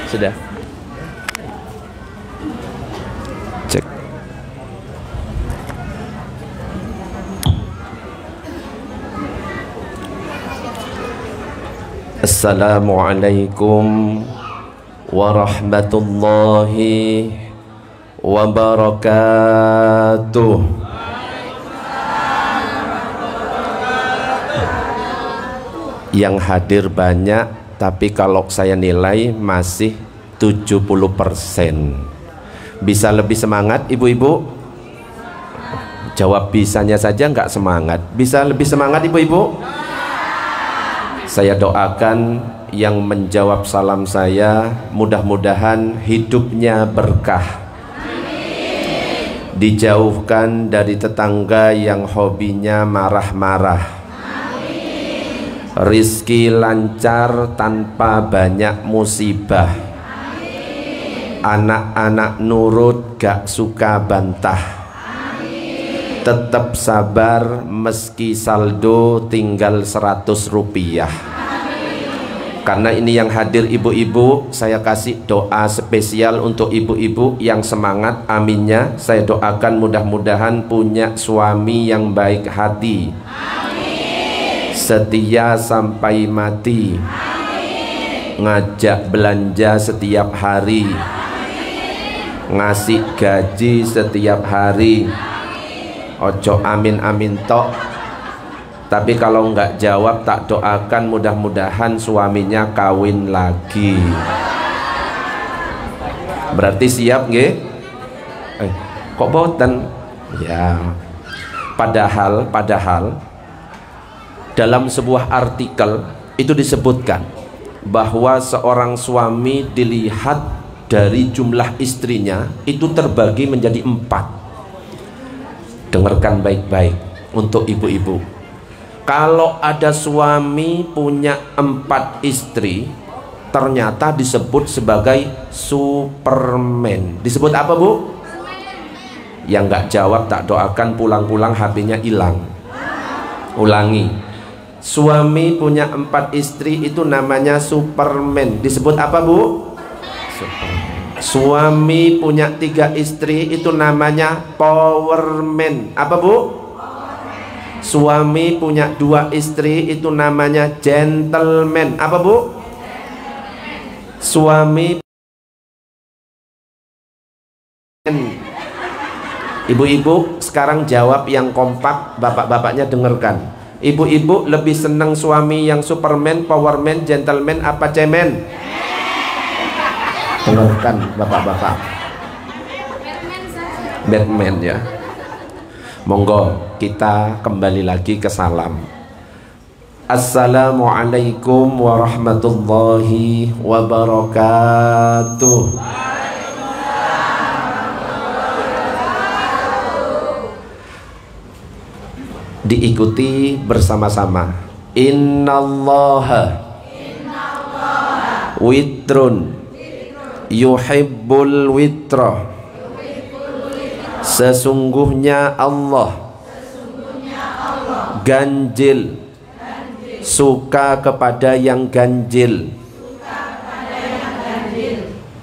Sudah. Cek. Assalamualaikum warahmatullahi wabarakatuh. Yang hadir banyak, tapi kalau saya nilai masih 70%. Bisa lebih semangat ibu-ibu? Jawab bisanya saja nggak semangat. Bisa lebih semangat ibu-ibu? Saya doakan yang menjawab salam saya mudah-mudahan hidupnya berkah, dijauhkan dari tetangga yang hobinya marah-marah, rizki lancar tanpa banyak musibah, anak-anak nurut gak suka bantah, tetap sabar meski saldo tinggal 100 rupiah. Karena ini yang hadir ibu-ibu, saya kasih doa spesial untuk ibu-ibu yang semangat, aminnya. Saya doakan mudah-mudahan punya suami yang baik hati, setia sampai mati, ngajak belanja setiap hari, ngasih gaji setiap hari. Ojo amin-amin tok, tapi kalau nggak jawab tak doakan mudah-mudahan suaminya kawin lagi. Berarti siap nggih? Kok boten? Ya. Padahal dalam sebuah artikel itu disebutkan bahwa seorang suami dilihat dari jumlah istrinya itu terbagi menjadi 4. Dengarkan baik-baik untuk ibu-ibu. Kalau ada suami punya 4 istri, ternyata disebut sebagai Superman. Disebut apa, Bu? Yang nggak jawab tak doakan pulang-pulang HP-nya hilang. Ulangi. Suami punya 4 istri itu namanya Superman. Disebut apa, Bu? Superman. Suami punya 3 istri itu namanya Powerman. Apa, Bu? Suami punya 2 istri itu namanya Gentleman. Apa, Bu? Suami. Ibu-ibu sekarang jawab yang kompak, bapak-bapaknya dengarkan. Ibu-ibu lebih senang suami yang Superman, Powerman, Gentleman apa cemen? Dengarkan bapak-bapak. Batman ya. Monggo kita kembali lagi ke salam. Assalamualaikum warahmatullahi wabarakatuh. Diikuti bersama-sama. Innallaha witrun yuhibbul witra. Sesungguhnya Allah ganjil, suka kepada yang ganjil.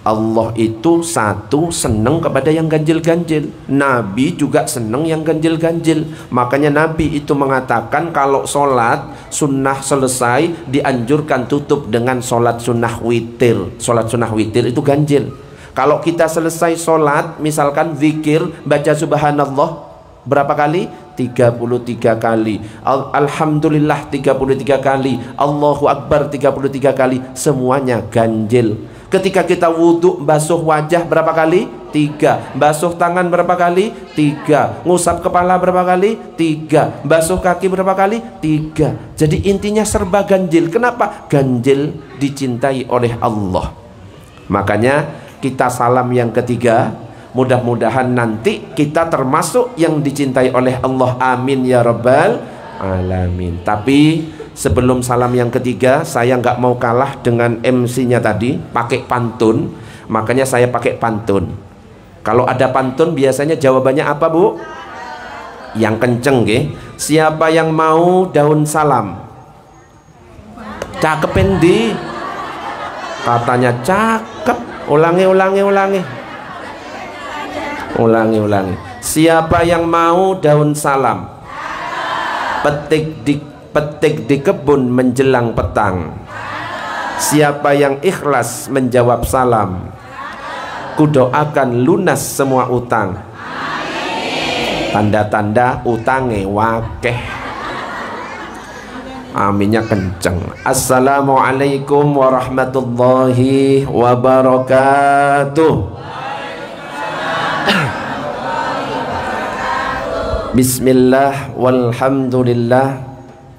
Allah itu satu senang kepada yang ganjil-ganjil. Nabi juga senang yang ganjil-ganjil. Makanya Nabi itu mengatakan kalau sholat sunnah selesai dianjurkan tutup dengan sholat sunnah witir. Sholat sunnah witir itu ganjil. Kalau kita selesai sholat misalkan zikir baca subhanallah berapa kali? 33 kali. Alhamdulillah 33 kali. Allahu Akbar 33 kali. Semuanya ganjil. Ketika kita wudhu basuh wajah berapa kali? 3. Basuh tangan berapa kali? 3. Ngusap kepala berapa kali? 3. Basuh kaki berapa kali? 3. Jadi intinya serba ganjil. Kenapa? Ganjil dicintai oleh Allah. Makanya kita salam yang ketiga. Mudah-mudahan nanti kita termasuk yang dicintai oleh Allah. Amin ya rabbal alamin. Tapi sebelum salam yang ketiga, saya nggak mau kalah dengan MC-nya tadi, pakai pantun. Makanya saya pakai pantun. Kalau ada pantun biasanya jawabannya apa, Bu? Yang kenceng, nggih. Siapa yang mau daun salam? Cakepen di Katanya cakep. Ulangi. Siapa yang mau daun salam, petik di kebun menjelang petang. Siapa yang ikhlas menjawab salam, kudoakan lunas semua utang. Tanda-tanda utange wakeh. Aminnya kenceng. Assalamualaikum warahmatullahi wabarakatuh. Bismillah walhamdulillah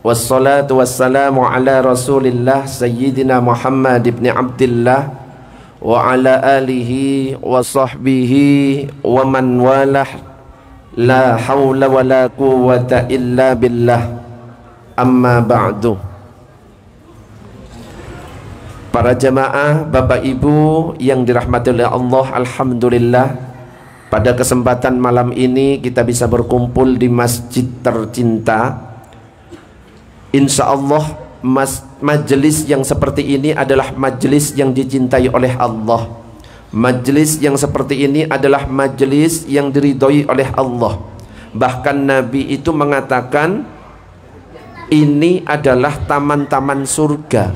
wassalatu wassalamu ala rasulillah sayyidina Muhammad ibn Abdillah wa ala alihi wa sahbihi wa man walah. La hawla wa la quwwata illa billah. Amma ba'du. Para jamaah, Bapak Ibu yang dirahmati oleh Allah, alhamdulillah pada kesempatan malam ini kita bisa berkumpul di masjid tercinta. Insya Allah majelis yang seperti ini adalah majelis yang dicintai oleh Allah. Majelis yang seperti ini adalah majelis yang diridhoi oleh Allah. Bahkan Nabi itu mengatakan ini adalah taman-taman surga.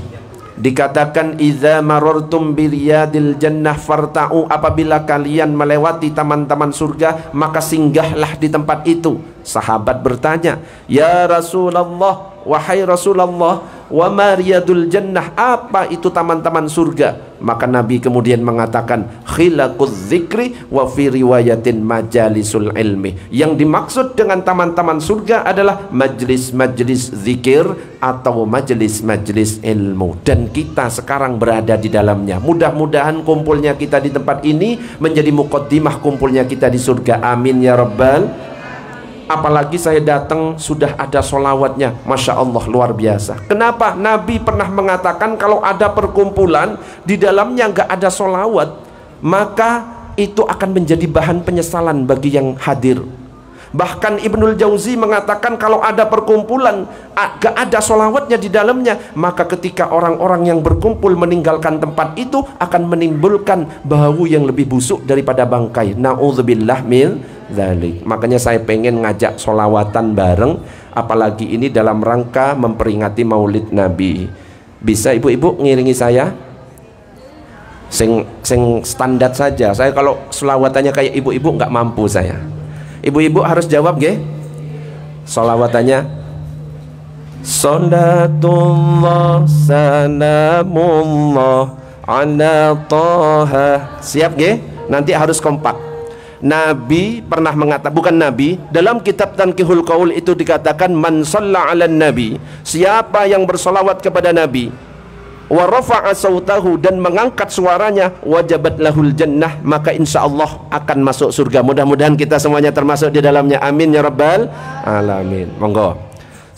Dikatakan idza marartum biriyadil jannah farta'u, apabila kalian melewati taman-taman surga maka singgahlah di tempat itu. Sahabat bertanya, ya Rasulullah, wahai Rasulullah, wa ma riyadul jannah, apa itu taman-taman surga? Maka Nabi kemudian mengatakan khilaquz zikri wa fi riwayatin majalisul ilmi. Yang dimaksud dengan taman-taman surga adalah majlis-majlis zikir atau majlis-majlis ilmu, dan kita sekarang berada di dalamnya. Mudah-mudahan kumpulnya kita di tempat ini menjadi muqaddimah kumpulnya kita di surga. Amin ya rabbal. Apalagi saya datang sudah ada solawatnya, Masya Allah, luar biasa. Kenapa? Nabi pernah mengatakan kalau ada perkumpulan di dalamnya nggak ada solawat, maka itu akan menjadi bahan penyesalan bagi yang hadir. Bahkan Ibnul Jauzi mengatakan kalau ada perkumpulan gak ada solawatnya di dalamnya, maka ketika orang-orang yang berkumpul meninggalkan tempat itu akan menimbulkan bau yang lebih busuk daripada bangkai. Na'udzubillah min dzalik. Makanya saya pengen ngajak solawatan bareng, apalagi ini dalam rangka memperingati Maulid Nabi. Bisa ibu-ibu ngiringi saya? Sing standar saja. Saya kalau selawatannya kayak ibu-ibu nggak mampu saya. Ibu-ibu harus jawab nggih. Sholawatannya Salatullah salamullah ala Taha. Siap nggih? Nanti harus kompak. Nabi pernah mengatakan, bukan Nabi, dalam kitab Tanqihul Qaul itu dikatakan man shalla 'alan nabi, siapa yang bersolawat kepada Nabi, wa rafa'a sautahu, dan mengangkat suaranya, wajabat lahul jannah, maka insya Allah akan masuk surga. Mudah-mudahan kita semuanya termasuk di dalamnya. Amin ya rabbal alamin. Monggo.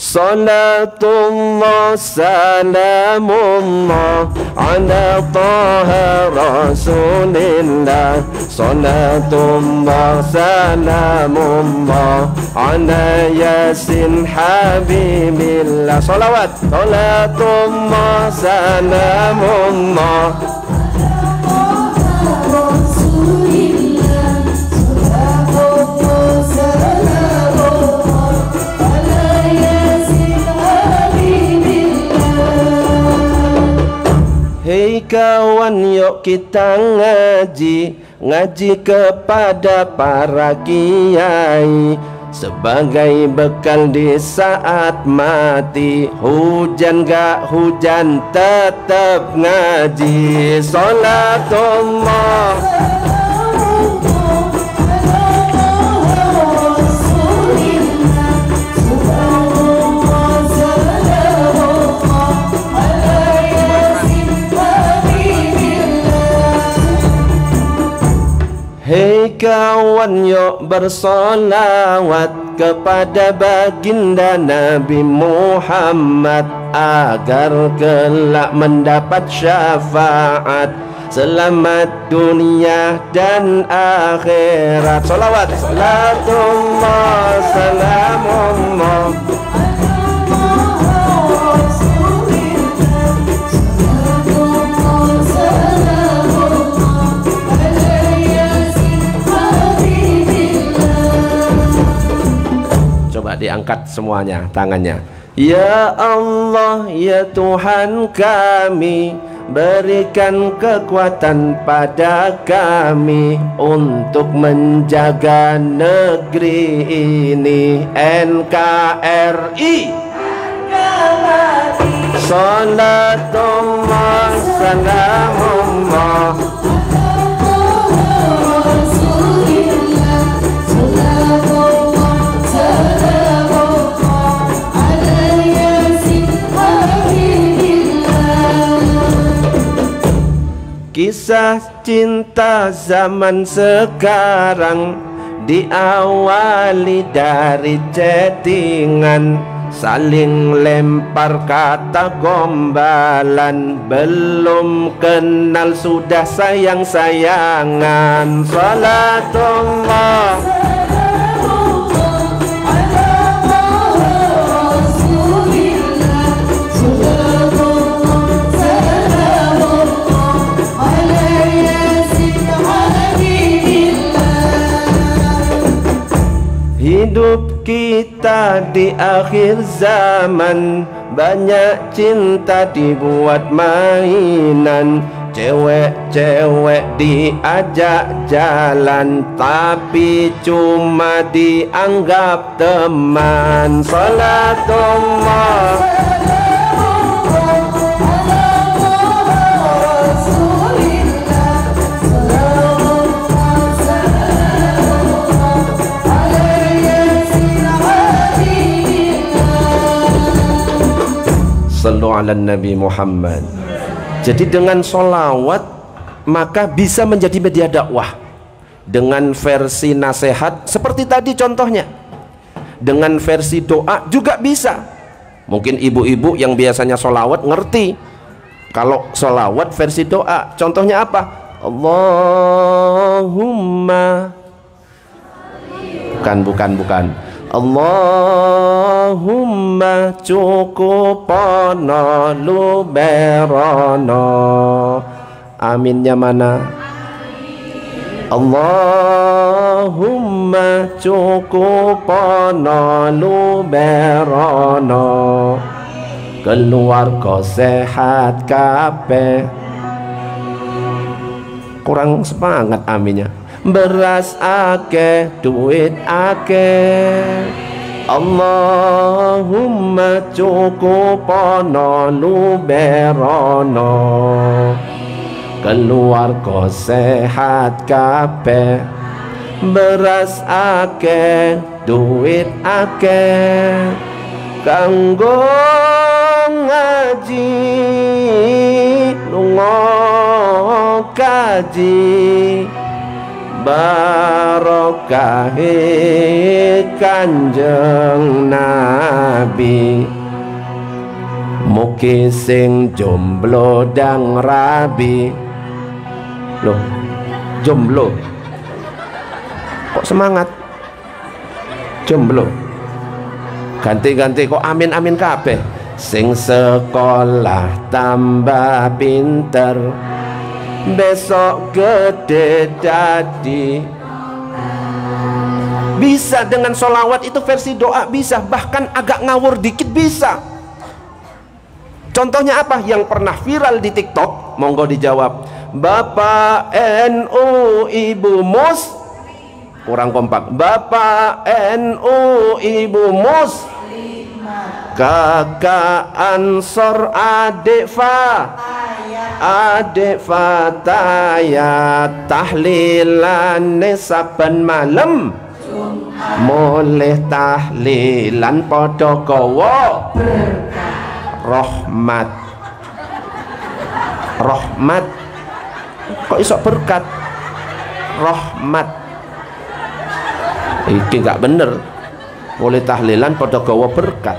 Salatullah salamullah ala Taha Rasulillah. Salatullah salamullah ala Yasin Habibillah. Salawat. Salatullah salamullah Hei kawan, yuk kita ngaji kepada para kiai, sebagai bekal di saat mati. Hujan gak hujan tetap ngaji. Salatullah Hei kawan, yuk bersolawat kepada baginda Nabi Muhammad, agar kelak mendapat syafaat, selamat dunia dan akhirat. Solawat. Salatullah salamullah angkat semuanya tangannya. Ya Allah, ya Tuhan kami, berikan kekuatan pada kami untuk menjaga negeri ini. NKRI, Salatullah salamullah Kisah cinta zaman sekarang diawali dari chattingan, saling lempar kata gombalan, belum kenal sudah sayang-sayangan. Salatullah hidup kita di akhir zaman, banyak cinta dibuat mainan. Cewek-cewek diajak jalan, tapi cuma dianggap teman. Salatullah Sallu ala Nabi Muhammad. Jadi dengan solawat maka bisa menjadi media dakwah. Dengan versi nasihat seperti tadi contohnya, dengan versi doa juga bisa. Mungkin ibu-ibu yang biasanya solawat ngerti kalau solawat versi doa. Contohnya apa? Allahumma, bukan Allahumma cukupono luberono. Aminnya mana? Allahumma cukupono luberono, keluarga sehat kabeh. Kurang semangat aminnya. Beras akeh, duit akeh. Allahumma cukupono luberono, keluarga sehat kabeh. Beras akeh, duit akeh, kanggo ngaji lunga kaji, barokahe Kanjeng Nabi. Mugi sing jomblo dang rabi. Loh, jomblo kok semangat? Jomblo ganti-ganti kok amin-amin kabeh. Sing sekolah tambah pinter, besok gede dadi. Bisa dengan solawat itu versi doa bisa, bahkan agak ngawur dikit bisa. Contohnya apa? Yang pernah viral di TikTok, monggo dijawab. Bapak NU Ibu Mus, kurang kompak. Bapak NU Ibu Mus, kakak Ansor adik Fataya, tahlilan saben malam, mulih tahlilan podo gawa rahmat. Kok iso berkat? Rahmat iki gak bener. Mulih tahlilan podo gawa berkat.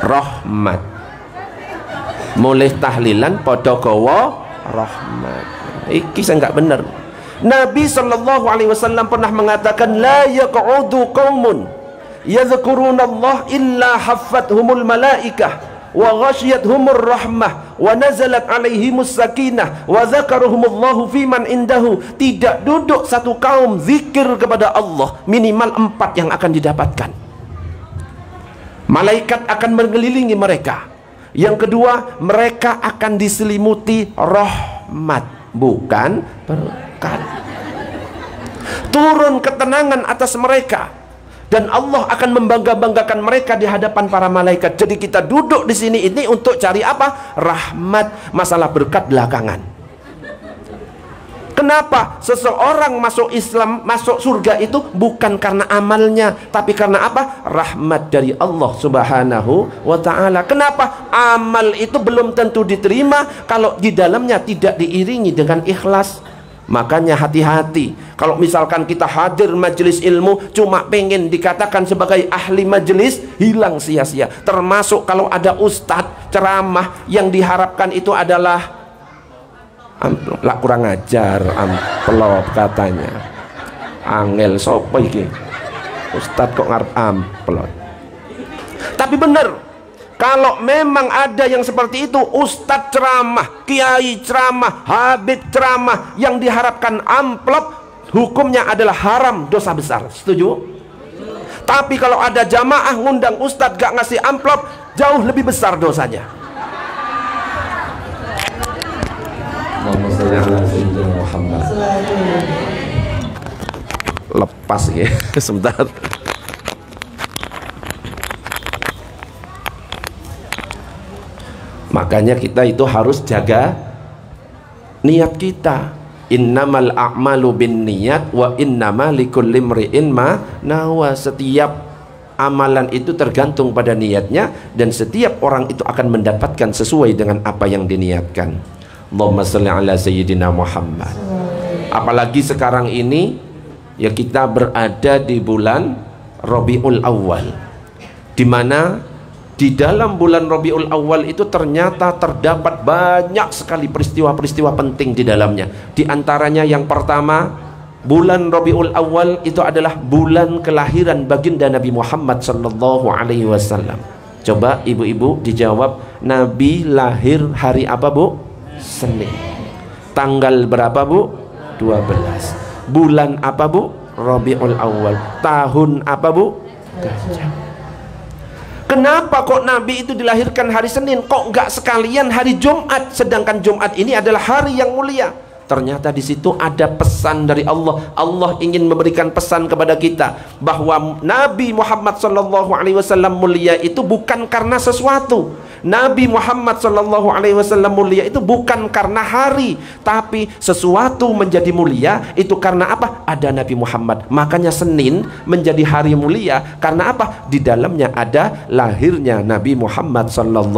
Rahmat, mulih tahlilan podo gawa rahmat. Iki saya nggak bener. Nabi sallallahu alaihi wasallam pernah mengatakan, la yaq'udu qaumun yadhkurunallah illa haffathumul malaikah wa ghasyiyatuhumur rahmah wa nazalat alaihimus sakinah wa dzakaruhumullahu fiman indahu. Tidak duduk satu kaum zikir kepada Allah, minimal 4 yang akan didapatkan. Malaikat akan mengelilingi mereka. Yang kedua, mereka akan diselimuti rahmat, bukan berkat. Turun ketenangan atas mereka, dan Allah akan membangga-banggakan mereka di hadapan para malaikat. Jadi kita duduk di sini ini untuk cari apa? Rahmat. Masalah berkat belakangan. Kenapa seseorang masuk Islam, masuk surga itu bukan karena amalnya, tapi karena apa? Rahmat dari Allah Subhanahu wa ta'ala. Kenapa? Amal itu belum tentu diterima kalau di dalamnya tidak diiringi dengan ikhlas. Makanya hati-hati kalau misalkan kita hadir majelis ilmu cuma pengen dikatakan sebagai ahli majelis, hilang sia-sia. Termasuk kalau ada ustadz ceramah yang diharapkan itu adalah lah kurang ajar, amplop katanya. Angel sopo iki? Ustadz kok ngarep amplop. Tapi benar, kalau memang ada yang seperti itu, ustadz ceramah, kiai ceramah, habib ceramah yang diharapkan amplop, hukumnya adalah haram, dosa besar. Setuju? Tapi kalau ada jamaah ngundang ustadz gak ngasih amplop, jauh lebih besar dosanya. Muhammad. Lepas ya, sebentar. Makanya kita itu harus jaga niat kita. Innamal a'malu binniyat wa innama likulli imri'in ma nawa. Setiap amalan itu tergantung pada niatnya, dan setiap orang itu akan mendapatkan sesuai dengan apa yang diniatkan. Allahumma sholli ala sayyidina Muhammad. Apalagi sekarang ini ya, kita berada di bulan Rabiul Awal, di mana di dalam bulan Rabiul Awal itu ternyata terdapat banyak sekali peristiwa-peristiwa penting di dalamnya. Di antaranya yang pertama, bulan Rabiul Awal itu adalah bulan kelahiran baginda Nabi Muhammad sallallahu alaihi wasallam. Coba ibu-ibu dijawab, Nabi lahir hari apa, Bu? Senin. Tanggal berapa, Bu? 12. Bulan apa, Bu? Rabiul Awal. Tahun apa, Bu? Gajah. Kenapa kok Nabi itu dilahirkan hari Senin? Kok nggak sekalian hari Jumat? Sedangkan Jumat ini adalah hari yang mulia. Ternyata di situ ada pesan dari Allah. Allah ingin memberikan pesan kepada kita bahwa Nabi Muhammad SAW mulia itu bukan karena sesuatu. Nabi Muhammad SAW mulia itu bukan karena hari, tapi sesuatu menjadi mulia itu karena apa? Ada Nabi Muhammad. Makanya Senin menjadi hari mulia karena apa? Di dalamnya ada lahirnya Nabi Muhammad SAW.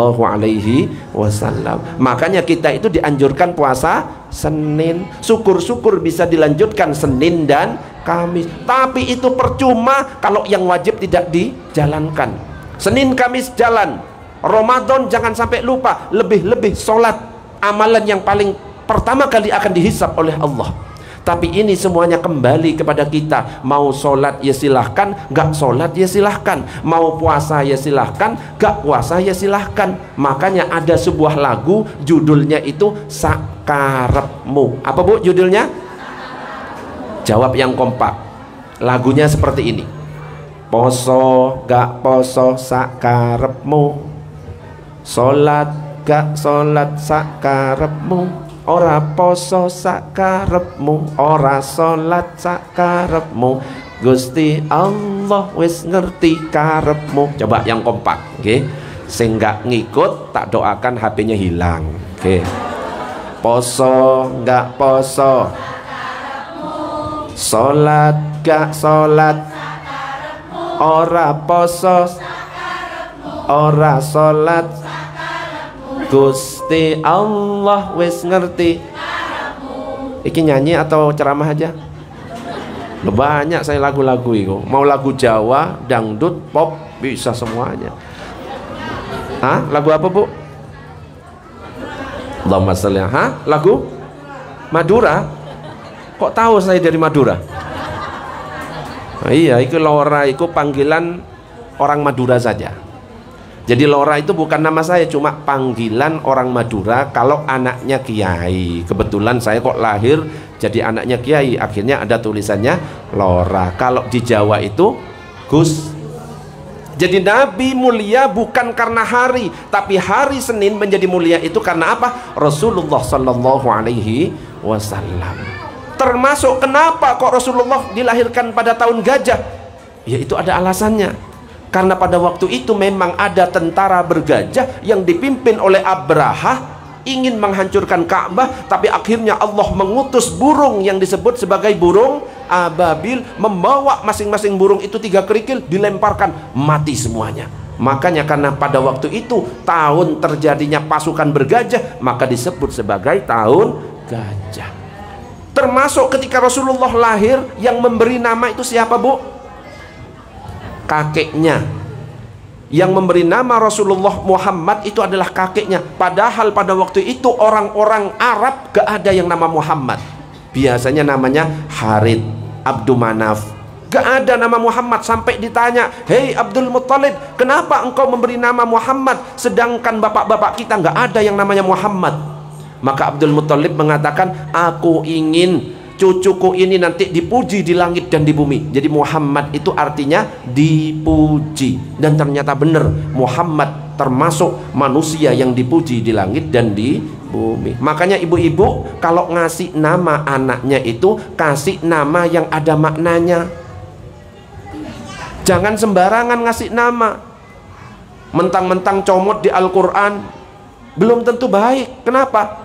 Makanya kita itu dianjurkan puasa Senin. Syukur-syukur bisa dilanjutkan Senin dan Kamis. Tapi itu percuma kalau yang wajib tidak dijalankan. Senin Kamis jalan. Ramadan jangan sampai lupa. Lebih-lebih sholat, amalan yang paling pertama kali akan dihisab oleh Allah. Tapi ini semuanya kembali kepada kita. Mau sholat ya silahkan, gak sholat ya silahkan. Mau puasa ya silahkan, gak puasa ya silahkan. Makanya ada sebuah lagu judulnya itu Sakarepmu. Apa, Bu, judulnya? Jawab yang kompak. Lagunya seperti ini. Poso gak poso sakarepmu, sholat gak sholat sakarepmu, ora poso sakarepmu, ora sholat sakarepmu, Gusti Allah wis ngerti karepmu. Coba yang kompak, okay? Sing gak ngikut tak doakan HP-nya hilang. Okay. Poso gak poso, sholat gak sholat, ora poso ora sholat, Gusti Allah wis ngerti. Iki nyanyi atau ceramah aja? Banyak saya lagu-lagu itu. Mau lagu Jawa, dangdut, pop, bisa semuanya. Hah? Lagu apa, Bu? Allahumma sholli. Hah? Lagu Madura? Kok tahu saya dari Madura? Nah, iya, itu Lora, itu panggilan orang Madura saja. Jadi Lora itu bukan nama saya, cuma panggilan orang Madura kalau anaknya kiai. Kebetulan saya kok lahir jadi anaknya kiai, akhirnya ada tulisannya Lora. Kalau di Jawa itu Gus. Jadi Nabi mulia bukan karena hari, tapi hari Senin menjadi mulia itu karena apa? Rasulullah Sallallahu Alaihi Wasallam. Termasuk kenapa kok Rasulullah dilahirkan pada tahun gajah? Ya itu ada alasannya. Karena pada waktu itu memang ada tentara bergajah yang dipimpin oleh Abraha, ingin menghancurkan Ka'bah, tapi akhirnya Allah mengutus burung yang disebut sebagai burung ababil, membawa masing-masing burung itu 3 kerikil, dilemparkan, mati semuanya. Makanya karena pada waktu itu tahun terjadinya pasukan bergajah, maka disebut sebagai tahun gajah. Termasuk ketika Rasulullah lahir, yang memberi nama itu siapa, Bu? Kakeknya. Yang memberi nama Rasulullah Muhammad itu adalah kakeknya. Padahal pada waktu itu orang-orang Arab gak ada yang nama Muhammad. Biasanya namanya Harith, Abdul Manaf. Gak ada nama Muhammad. Sampai ditanya, hei Abdul Muttalib, kenapa engkau memberi nama Muhammad sedangkan bapak-bapak kita gak ada yang namanya Muhammad? Maka Abdul Muttalib mengatakan, aku ingin cucuku ini nanti dipuji di langit dan di bumi. Jadi Muhammad itu artinya dipuji. Dan ternyata benar, Muhammad termasuk manusia yang dipuji di langit dan di bumi. Makanya ibu-ibu kalau ngasih nama anaknya itu kasih nama yang ada maknanya. Jangan sembarangan ngasih nama. Mentang-mentang comot di Al-Quran belum tentu baik. Kenapa?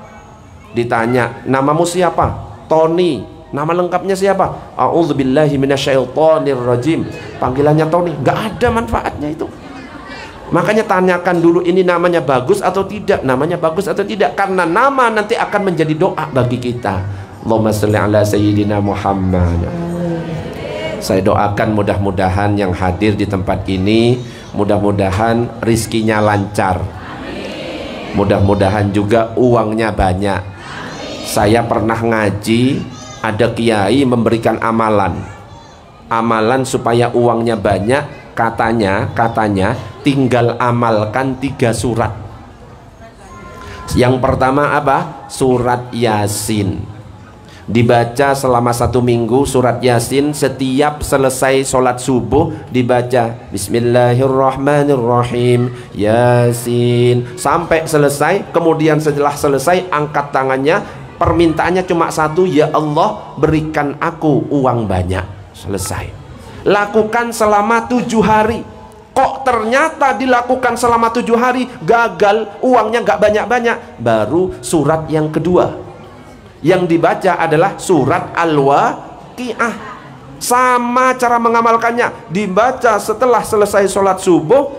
Ditanya, namamu siapa? Tony. Nama lengkapnya siapa? A'udzubillahi minasyaitonirrajim. Panggilannya Tony. Nggak ada manfaatnya itu. Makanya tanyakan dulu, ini namanya bagus atau tidak? Namanya bagus atau tidak? Karena nama nanti akan menjadi doa bagi kita. Allahumma sholli ala sayyidina Muhammad. Saya doakan mudah-mudahan yang hadir di tempat ini, mudah-mudahan rizkinya lancar, mudah-mudahan juga uangnya banyak. Saya pernah ngaji, ada kiai memberikan amalan supaya uangnya banyak. Katanya tinggal amalkan 3 surat. Yang pertama apa? Surat Yasin. Dibaca selama 1 minggu surat Yasin. Setiap selesai sholat subuh dibaca Bismillahirrahmanirrahim Yasin sampai selesai. Kemudian setelah selesai angkat tangannya. Permintaannya cuma 1, ya Allah berikan aku uang banyak. Selesai. Lakukan selama 7 hari. Kok ternyata dilakukan selama 7 hari gagal, uangnya gak banyak-banyak. Baru surat yang kedua yang dibaca adalah surat Al-Waqiah. Sama cara mengamalkannya, dibaca setelah selesai sholat subuh.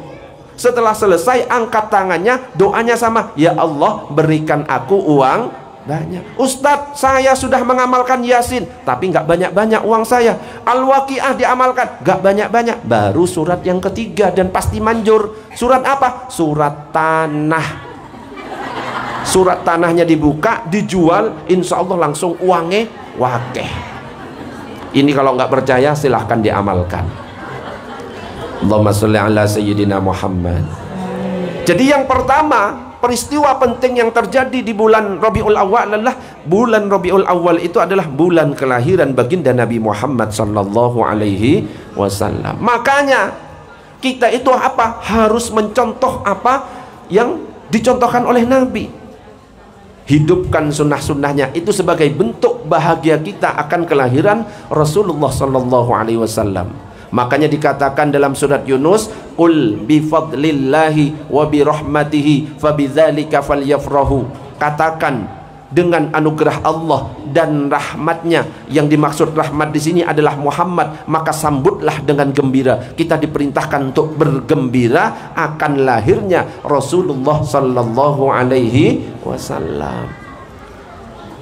Setelah selesai angkat tangannya, doanya sama, ya Allah berikan aku uang banyak. Ustadz, saya sudah mengamalkan Yasin tapi nggak banyak-banyak uang saya. Al-Waqiah diamalkan nggak banyak-banyak. Baru surat yang ketiga dan pasti manjur. Surat apa? Surat tanah. Surat tanahnya dibuka, dijual, insya Allah langsung uangnya wakeh. Ini kalau nggak percaya silahkan diamalkan. Allahumma sholli ala sayyidina Muhammad. Jadi yang pertama, peristiwa penting yang terjadi di bulan Rabiul Awal adalah bulan Rabiul Awal itu adalah bulan kelahiran baginda Nabi Muhammad sallallahu alaihi wasallam. Makanya kita itu apa? Harus mencontoh apa yang dicontohkan oleh Nabi. Hidupkan sunnah-sunnahnya itu sebagai bentuk bahagia kita akan kelahiran Rasulullah sallallahu alaihi wasallam. Makanya dikatakan dalam surat Yunus, qul bifadlillahi wa birahmatihi fabidzalika falyafrahu. Katakan dengan anugerah Allah dan rahmatnya. Yang dimaksud rahmat di sini adalah Muhammad, maka sambutlah dengan gembira. Kita diperintahkan untuk bergembira akan lahirnya Rasulullah sallallahu alaihi wasallam.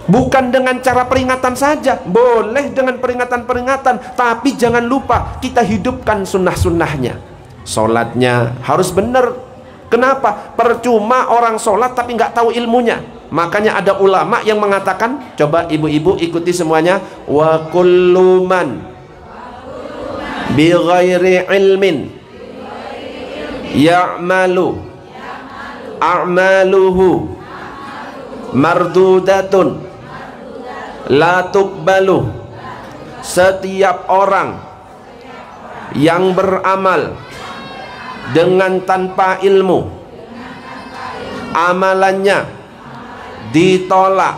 Bukan dengan cara peringatan saja, boleh dengan peringatan-peringatan, tapi jangan lupa kita hidupkan sunnah-sunnahnya. Sholatnya harus benar. Kenapa? Percuma orang sholat tapi nggak tahu ilmunya. Makanya ada ulama yang mengatakan, coba ibu-ibu ikuti semuanya, wa kullu man bi ghairi ilmin ya'malu a'maluhu mardudatun la tuqbalu. Setiap orang yang beramal dengan tanpa ilmu, amalannya ditolak,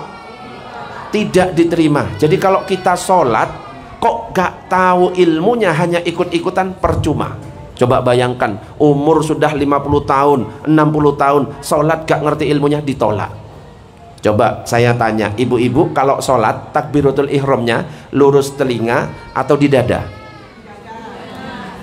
tidak diterima. Jadi kalau kita sholat kok gak tahu ilmunya, hanya ikut-ikutan, percuma. Coba bayangkan, umur sudah 50 tahun, 60 tahun, sholat gak ngerti ilmunya, ditolak. Coba saya tanya, ibu-ibu kalau sholat takbiratul ihramnya lurus telinga atau di dada?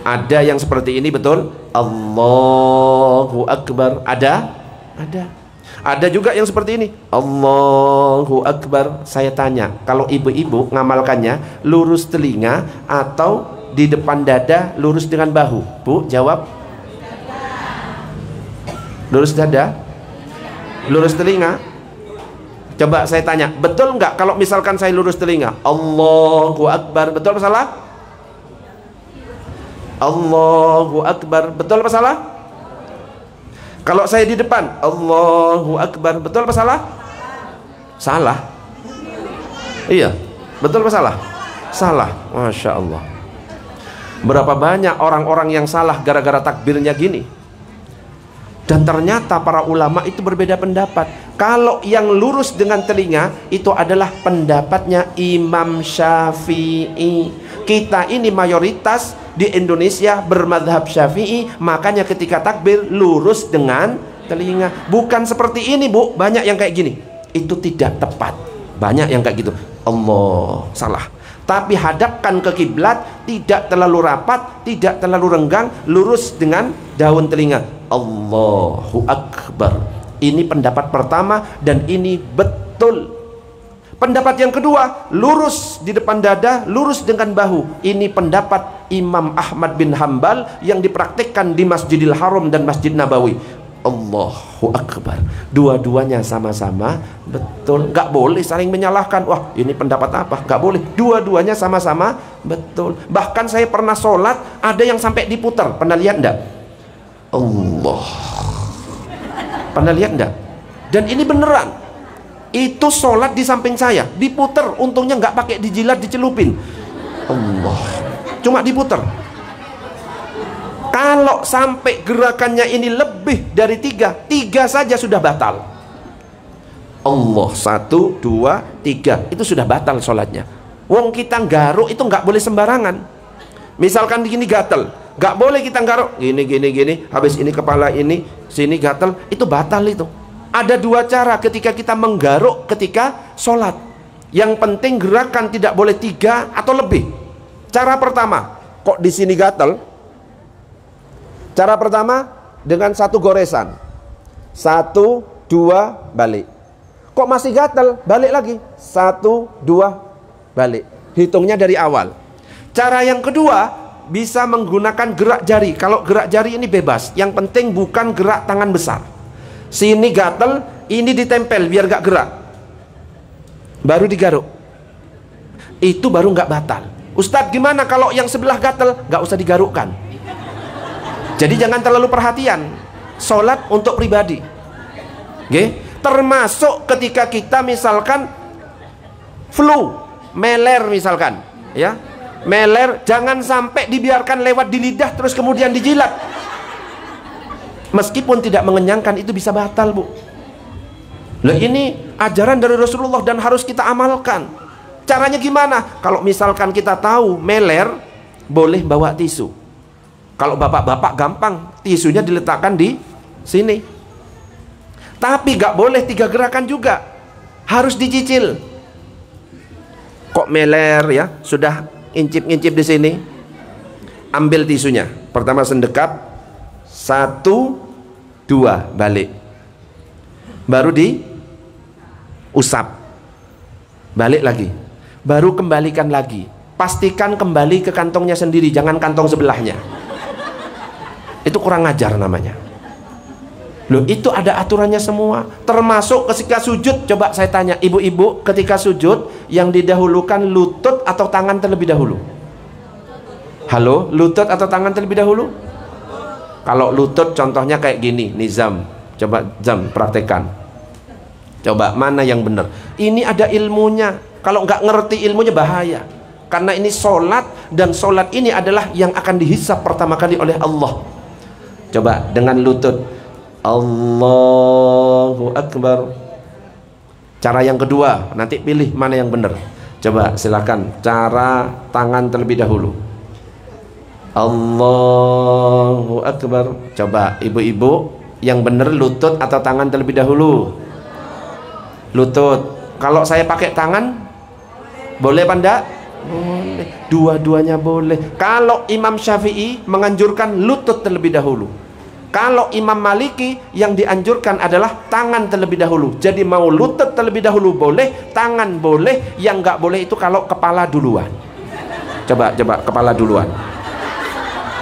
Ada yang seperti ini, betul? Allahu Akbar. Ada? Ada. Ada juga yang seperti ini, Allahu Akbar. Saya tanya, kalau ibu-ibu ngamalkannya lurus telinga atau di depan dada, lurus dengan bahu? Bu, jawab. Lurus dada? Lurus telinga? Coba saya tanya, betul nggak kalau misalkan saya lurus telinga, Allahu Akbar, betul apa salah? Allahu Akbar, betul apa salah? Kalau saya di depan, Allahu Akbar, betul apa salah? Salah. Iya, betul apa salah? Salah. Masya Allah. Berapa banyak orang-orang yang salah gara-gara takbirnya gini. Dan ternyata para ulama itu berbeda pendapat. Kalau yang lurus dengan telinga itu adalah pendapatnya Imam Syafi'i. Kita ini mayoritas di Indonesia bermadhab Syafi'i, makanya ketika takbir lurus dengan telinga. Bukan seperti ini, Bu, banyak yang kayak gini. Itu tidak tepat. Banyak yang kayak gitu. Allah, salah. Tapi hadapkan ke kiblat, tidak terlalu rapat, tidak terlalu renggang, lurus dengan daun telinga. Allahu Akbar. Ini pendapat pertama dan ini betul. Pendapat yang kedua, lurus di depan dada, lurus dengan bahu. Ini pendapat Imam Ahmad bin Hambal yang dipraktikkan di Masjidil Haram dan Masjid Nabawi. Allahu Akbar. Dua-duanya sama-sama betul. Nggak boleh saling menyalahkan. Wah, ini pendapat apa? Nggak boleh. Dua-duanya sama-sama betul. Bahkan saya pernah sholat, ada yang sampai diputar. Pernah lihat enggak? Allah. Pernah lihat enggak? Dan ini beneran. Itu sholat di samping saya, diputar. Untungnya nggak pakai dijilat, dicelupin. Allah. Cuma diputar. Kalau sampai gerakannya ini lebih dari tiga saja sudah batal. Allah, 1, 2, 3, itu sudah batal sholatnya. Wong kita nggaruk itu nggak boleh sembarangan. Misalkan di gini gatel, nggak boleh kita nggaruk gini. Habis ini kepala ini, sini gatel, itu batal itu. Ada dua cara ketika kita menggaruk ketika sholat. Yang penting gerakan tidak boleh 3 atau lebih. Cara pertama, kok di sini gatel? Cara pertama dengan 1 goresan. 1, 2, balik. Kok masih gatel? Balik lagi. 1, 2, balik. Hitungnya dari awal. Cara yang kedua, bisa menggunakan gerak jari. Kalau gerak jari ini bebas. Yang penting bukan gerak tangan besar. Sini gatel, ini ditempel biar gak gerak. Baru digaruk. Itu baru gak batal. Ustadz, gimana kalau yang sebelah gatel? Gak usah digarukkan. Jadi jangan terlalu perhatian. Sholat untuk pribadi. Okay? Termasuk ketika kita misalkan flu, meler misalkan, ya, meler, jangan sampai dibiarkan lewat di lidah terus kemudian dijilat. Meskipun tidak mengenyangkan, itu bisa batal, Bu. Nah, ini ajaran dari Rasulullah dan harus kita amalkan. Caranya gimana? Kalau misalkan kita tahu meler, boleh bawa tisu. Kalau bapak-bapak gampang, tisunya diletakkan di sini. Tapi gak boleh 3 gerakan juga, harus dicicil. Kok meler ya, sudah incip-incip di sini, ambil tisunya. Pertama sendekap, 1, 2, balik. Baru diusap, balik lagi. Baru kembalikan lagi. Pastikan kembali ke kantongnya sendiri, jangan kantong sebelahnya. Itu kurang ajar namanya. Loh, itu ada aturannya semua. Termasuk ketika sujud. Coba saya tanya, ibu-ibu ketika sujud, yang didahulukan lutut atau tangan terlebih dahulu? Halo, lutut atau tangan terlebih dahulu? Kalau lutut contohnya kayak gini, nizam. Coba Zam praktekkan. Coba mana yang benar? Ini ada ilmunya. Kalau nggak ngerti ilmunya bahaya. Karena ini sholat, dan sholat ini adalah yang akan dihisab pertama kali oleh Allah. Coba dengan lutut. Allahu Akbar. Cara yang kedua, nanti pilih mana yang benar. Coba silakan cara tangan terlebih dahulu. Allahu Akbar. Coba ibu-ibu yang benar lutut atau tangan terlebih dahulu? Lutut. Kalau saya pakai tangan boleh apa enggak? Boleh. Dua-duanya boleh. Kalau Imam Syafi'i menganjurkan lutut terlebih dahulu. Kalau Imam Maliki yang dianjurkan adalah tangan terlebih dahulu. Jadi mau lutut terlebih dahulu boleh, tangan boleh. Yang nggak boleh itu kalau kepala duluan. Coba kepala duluan.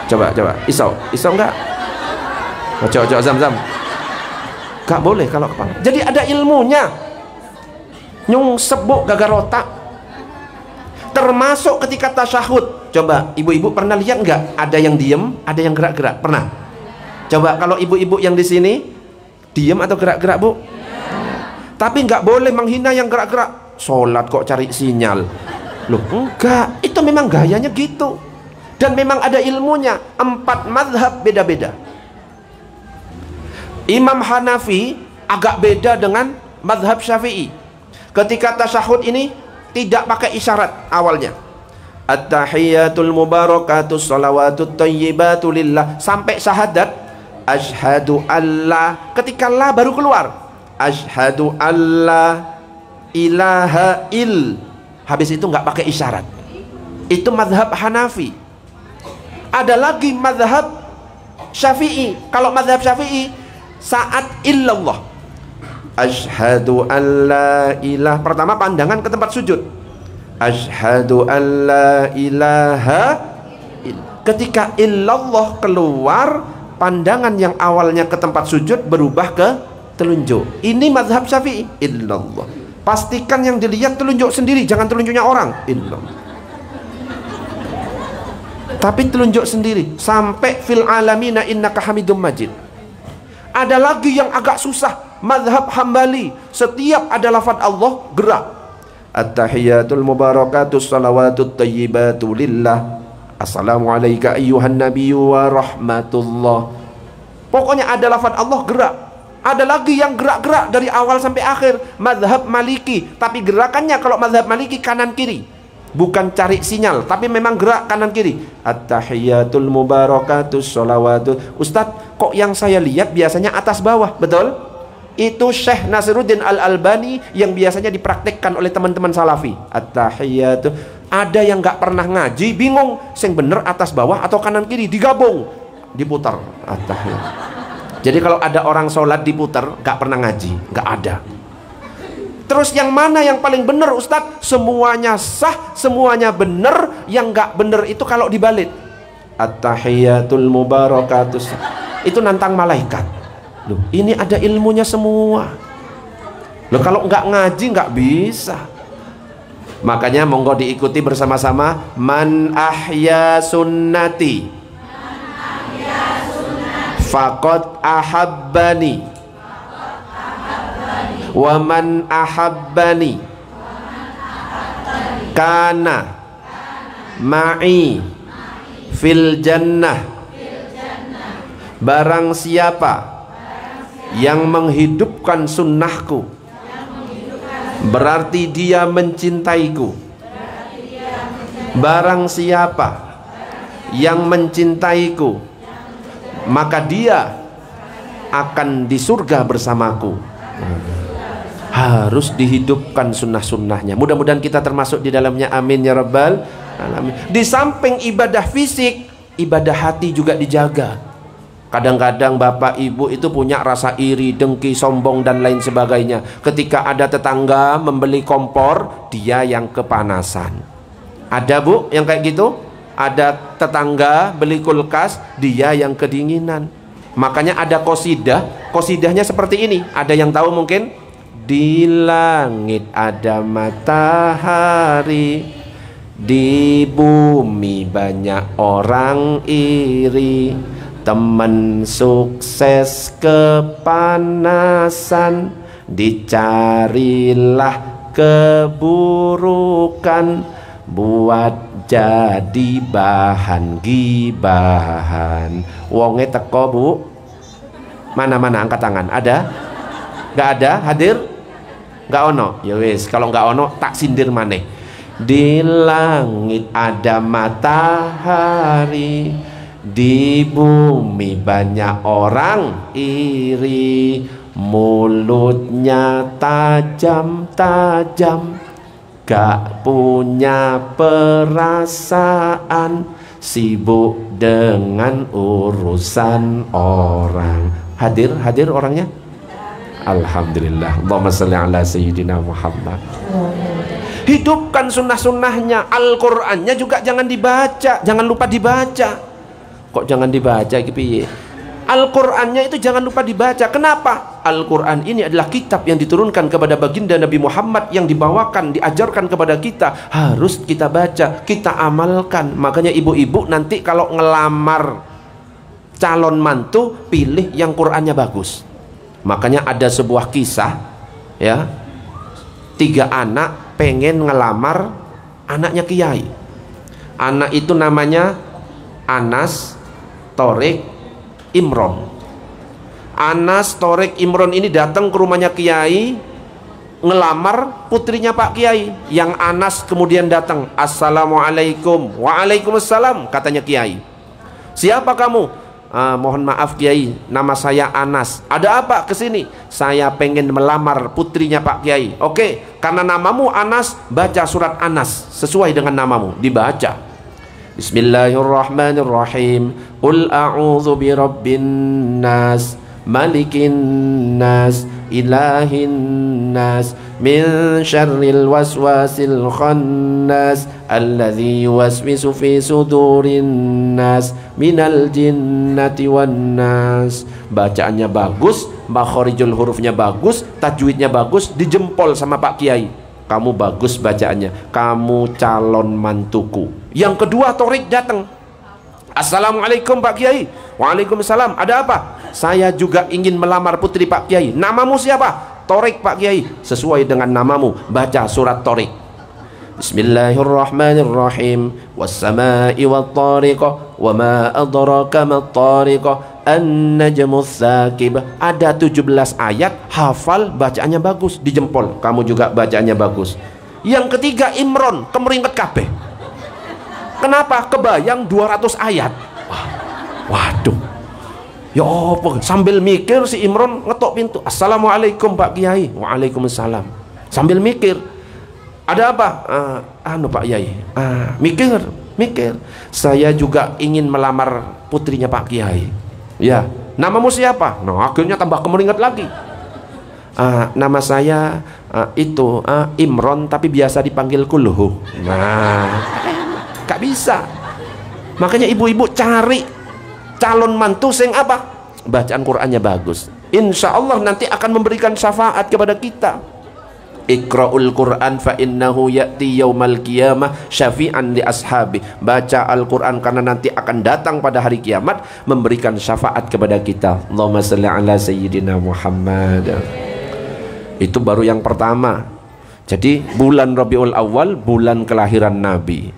Coba iso nggak? Coba Zam. Nggak boleh kalau kepala. Jadi ada ilmunya. Nyung sebuk gagar otak. Termasuk ketika tasyahud. Coba ibu-ibu pernah lihat nggak? Ada yang diem, ada yang gerak-gerak. Pernah? Coba kalau ibu-ibu yang di sini diam atau gerak-gerak, Bu? Tapi nggak boleh menghina yang gerak-gerak. Sholat kok cari sinyal? Loh, enggak. Itu memang gayanya gitu. Dan memang ada ilmunya. 4 mazhab beda-beda. Imam Hanafi agak beda dengan mazhab Syafi'i. Ketika tasyahud ini tidak pakai isyarat awalnya. At-tahiyatul mubarakatus salawatut thayyibatu lillah sampai syahadat. Asyhadu alla, ketika la baru keluar. Asyhadu alla ilaha il. Habis itu nggak pakai isyarat. Itu mazhab Hanafi. Ada lagi mazhab Syafi'i. Kalau mazhab Syafi'i saat illallah. Asyhadu alla ilah. Pertama pandangan ke tempat sujud. Asyhadu alla ilaha il. Ketika illallah keluar, pandangan yang awalnya ke tempat sujud berubah ke telunjuk. Ini mazhab Syafi'i. Illallah. Pastikan yang dilihat telunjuk sendiri, jangan telunjuknya orang. Illallah. Tapi telunjuk sendiri. Sampai fil alamina innaka hamidum majid. Ada lagi yang agak susah. Mazhab Hambali. Setiap ada lafaz Allah, gerak. At-tahiyatul mubarakatus salawatut thayyibatu lillah. Assalamualaikum ayyuhan nabiyyu wa rahmatullah. Pokoknya ada lafaz Allah, gerak. Ada lagi yang gerak-gerak dari awal sampai akhir. Mazhab Maliki. Tapi gerakannya kalau mazhab Maliki kanan kiri. Bukan cari sinyal, tapi memang gerak kanan kiri. At-tahiyatul mubarakatus sholawatut. Ustadz, kok yang saya lihat biasanya atas bawah? Betul? Itu Syekh Nasiruddin Al-Albani yang biasanya dipraktekkan oleh teman-teman salafi. At-tahiyatul. Ada yang nggak pernah ngaji, bingung, sing bener atas bawah atau kanan kiri, digabung, diputar. Jadi kalau ada orang sholat diputar, nggak pernah ngaji, nggak ada. Terus yang mana yang paling bener, Ustadz? Semuanya sah, semuanya bener. Yang nggak bener itu kalau dibalik. At-tahiyatul mubarakatus. Itu nantang malaikat. Loh, ini ada ilmunya semua. Loh, kalau nggak ngaji nggak bisa. Makanya monggo diikuti bersama-sama. Man ahya sunnati faqad ahabbani wa man ahabbani kana ma'i fil jannah. Barang siapa yang menghidupkan sunnahku, berarti dia mencintaiku. Barang siapa yang mencintaiku, maka dia akan di surga bersamaku. Harus dihidupkan sunnah-sunnahnya. Mudah-mudahan kita termasuk di dalamnya. Amin ya rabbal alamin. Di samping ibadah fisik, ibadah hati juga dijaga. Kadang-kadang bapak ibu itu punya rasa iri, dengki, sombong dan lain sebagainya. Ketika ada tetangga membeli kompor, dia yang kepanasan. Ada bu yang kayak gitu? Ada tetangga beli kulkas, dia yang kedinginan. Makanya ada qasidah. Qasidahnya seperti ini. Ada yang tahu mungkin? Di langit ada matahari, di bumi banyak orang iri. Teman sukses kepanasan, dicarilah keburukan. buat jadi bahan gibahan. Wonge teko Bu. Mana angkat tangan. Ada? Nggak ada? Hadir? Nggak ono? Ya wis, kalau nggak ono tak sindir maneh. Di langit ada matahari, di bumi banyak orang iri, mulutnya tajam-tajam, gak punya perasaan, sibuk dengan urusan orang. Hadir orangnya? Alhamdulillah. Allahumma sholli ala sayyidina Muhammad. Hidupkan sunnah-sunnahnya. Al-Qur'annya juga jangan dibaca, jangan lupa dibaca. Kok jangan dibaca piye? Al-Qur'annya itu jangan lupa dibaca. Kenapa? Al-Qur'an ini adalah kitab yang diturunkan kepada baginda Nabi Muhammad, yang dibawakan, diajarkan kepada kita. Harus kita baca, kita amalkan. Makanya ibu-ibu nanti kalau ngelamar calon mantu, pilih yang Qur'annya bagus. Makanya ada sebuah kisah, ya, 3 anak pengen ngelamar anaknya kiai. Anak itu namanya Anas, Torik, Imron. Anas, Torik, Imron ini datang ke rumahnya kiai ngelamar putrinya Pak Kiai. Yang Anas kemudian datang, Assalamualaikum. Waalaikumsalam, katanya kiai. Siapa kamu? Mohon maaf Kiai, nama saya Anas. Ada apa kesini? Saya pengen melamar putrinya Pak Kiai. Oke, karena namamu Anas, baca surat Anas sesuai dengan namamu. Dibaca. Bismillahirrahmanirrahim. Qul a'udzu birabbin nas, malikin nas, ilahin nas, min syarril waswasil khannas, alladzi yuwaswisu fi sudurin nas, minal jinnati wan nas. Bacaannya bagus, makharijul hurufnya bagus, tajwidnya bagus, dijempol sama Pak Kiai. Kamu bagus bacaannya, kamu calon mantuku. Yang kedua Torik datang. Assalamualaikum Pak Kiai. Waalaikumsalam. Ada apa? Saya juga ingin melamar putri Pak Kiai. Namamu siapa? Torik Pak Kiai. Sesuai dengan namamu, baca surat Torik. Bismillahirrahmanirrahim. Was-sama'i wat-tariqah, wa ma adraka mat-tariqah, an-najmus tsaqib. Ada 17 ayat, hafal, bacaannya bagus, dijempol. Kamu juga bacaannya bagus. Yang ketiga Imron, kemeringet kabeh. Kenapa? Kebayang 200 ayat. Waduh. Ya apa? Sambil mikir si Imron ngetok pintu. Assalamualaikum Pak Kiai. Waalaikumsalam. Sambil mikir. Ada apa? Pak Kiai. Mikir. Saya juga ingin melamar putrinya Pak Kiai. Ya. Namamu siapa? Nah, akhirnya tambah kemeringat lagi. Nama saya Imron, tapi biasa dipanggil Kulhu. Nah, gak bisa. Makanya ibu-ibu cari calon mantu sing apa? Bacaan Qur'annya bagus. Insya Allah nanti akan memberikan syafaat kepada kita. Iqra'ul Qur'an fa innahu ya'ti yaumal qiyamah syafi'an li ashabi. Baca Al-Qur'an karena nanti akan datang pada hari kiamat memberikan syafaat kepada kita. Allahumma shalli ala sayyidina Muhammad. Itu baru yang pertama. Jadi bulan Rabiul Awal bulan kelahiran Nabi.